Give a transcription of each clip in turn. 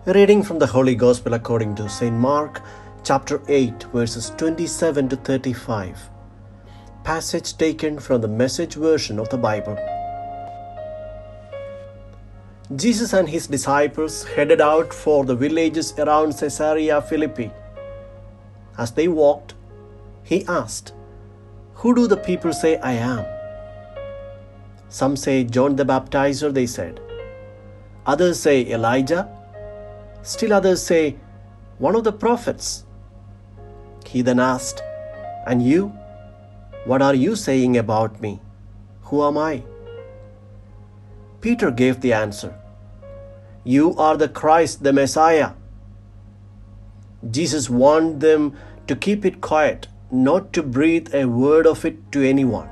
Reading from the Holy Gospel according to St. Mark, chapter 8, verses 27 to 35. Passage taken from the Message version of the Bible. Jesus and his disciples headed out for the villages around Caesarea Philippi. As they walked, he asked, "Who do the people say I am?" Some say John the Baptizer, they said. Others say Elijah. Still others say one of the prophets. He then asked, "And you? What are you saying about me? Who am I?" Peter gave the answer, "You are the Christ, the Messiah." Jesus warned them to keep it quiet, not to breathe a word of it to anyone.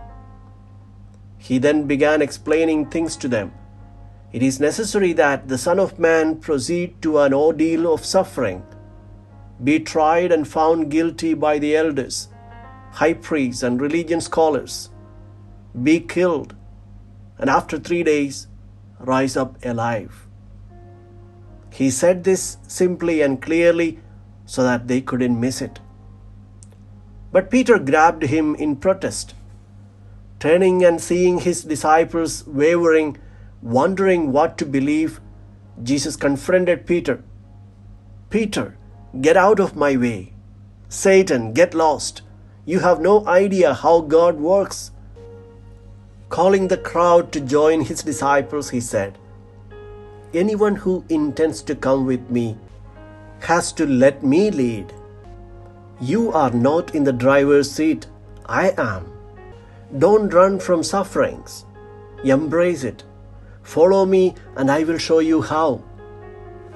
He then began explaining things to them. It is necessary that the Son of Man proceed to an ordeal of suffering, be tried and found guilty by the elders, high priests and religious scholars, be killed, and after 3 days rise up alive. He said this simply and clearly so that they couldn't miss it. But Peter grabbed him in protest. Turning and seeing his disciples wavering, wondering what to believe, Jesus confronted Peter. "Peter, get out of my way. Satan, get lost. You have no idea how God works." Calling the crowd to join his disciples, he said, "Anyone who intends to come with me has to let me lead. You are not in the driver's seat. I am. Don't run from sufferings. Embrace it. Follow me and I will show you how.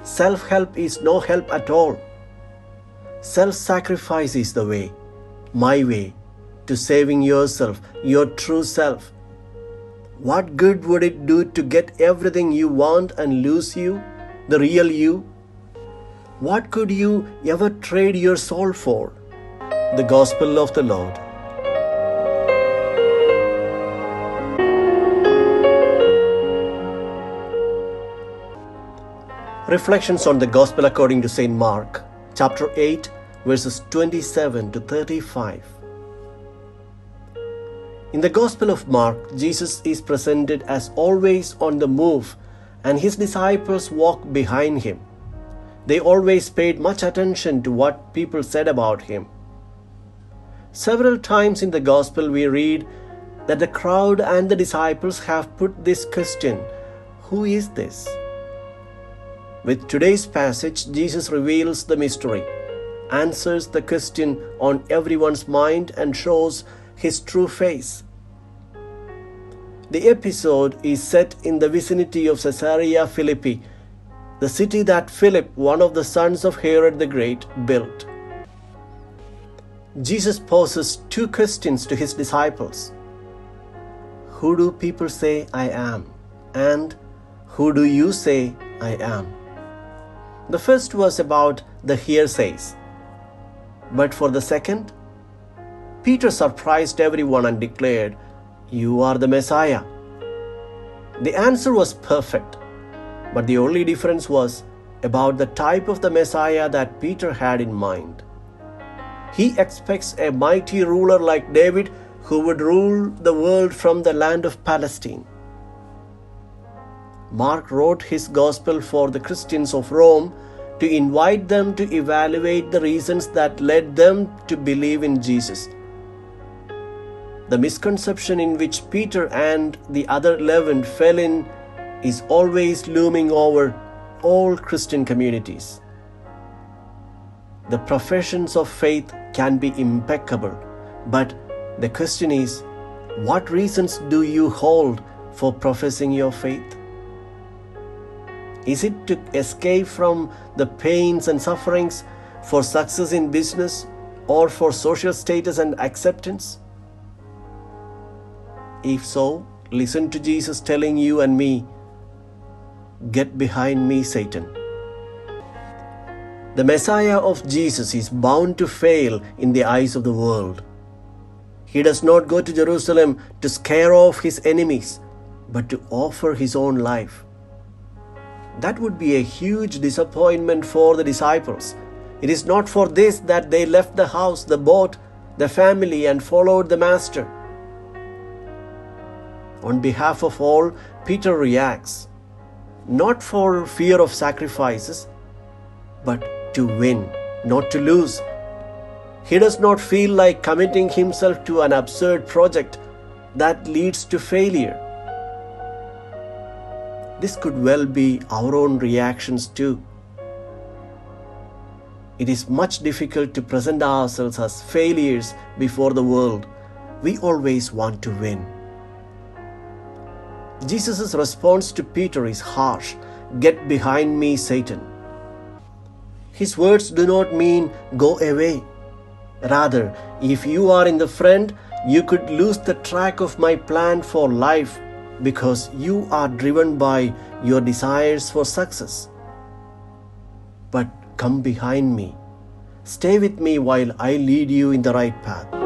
Self-help is no help at all. Self-sacrifice is the way, my way, to saving yourself, your true self. What good would it do to get everything you want and lose you, the real you? What could you ever trade your soul for?" The Gospel of the Lord. Reflections on the Gospel according to St. Mark, chapter 8, verses 27 to 35. In the Gospel of Mark, Jesus is presented as always on the move, and his disciples walk behind him. They always paid much attention to what people said about him. Several times in the Gospel we read that the crowd and the disciples have put this question, "Who is this?" With today's passage, Jesus reveals the mystery, answers the question on everyone's mind, and shows his true face. The episode is set in the vicinity of Caesarea Philippi, the city that Philip, one of the sons of Herod the Great, built. Jesus poses two questions to his disciples. "Who do people say I am?" and "Who do you say I am?" The first was about the hearsays. But for the second, Peter surprised everyone and declared, "You are the Messiah." The answer was perfect, but the only difference was about the type of the Messiah that Peter had in mind. He expects a mighty ruler like David who would rule the world from the land of Palestine. Mark wrote his gospel for the Christians of Rome to invite them to evaluate the reasons that led them to believe in Jesus. The misconception in which Peter and the other 11 fell in is always looming over all Christian communities. The professions of faith can be impeccable, but the question is, what reasons do you hold for professing your faith? Is it to escape from the pains and sufferings, for success in business, or for social status and acceptance? If so, listen to Jesus telling you and me, "Get behind me, Satan." The Messiah of Jesus is bound to fail in the eyes of the world. He does not go to Jerusalem to scare off his enemies, but to offer his own life. That would be a huge disappointment for the disciples. It is not for this that they left the house, the boat, the family, and followed the Master. On behalf of all, Peter reacts, not for fear of sacrifices, but to win, not to lose. He does not feel like committing himself to an absurd project that leads to failure. This could well be our own reactions too. It is much difficult to present ourselves as failures before the world. We always want to win. Jesus' response to Peter is harsh. "Get behind me, Satan." His words do not mean go away. Rather, if you are in the front, you could lose the track of my plan for life because you are driven by your desires for success. But come behind me. Stay with me while I lead you in the right path.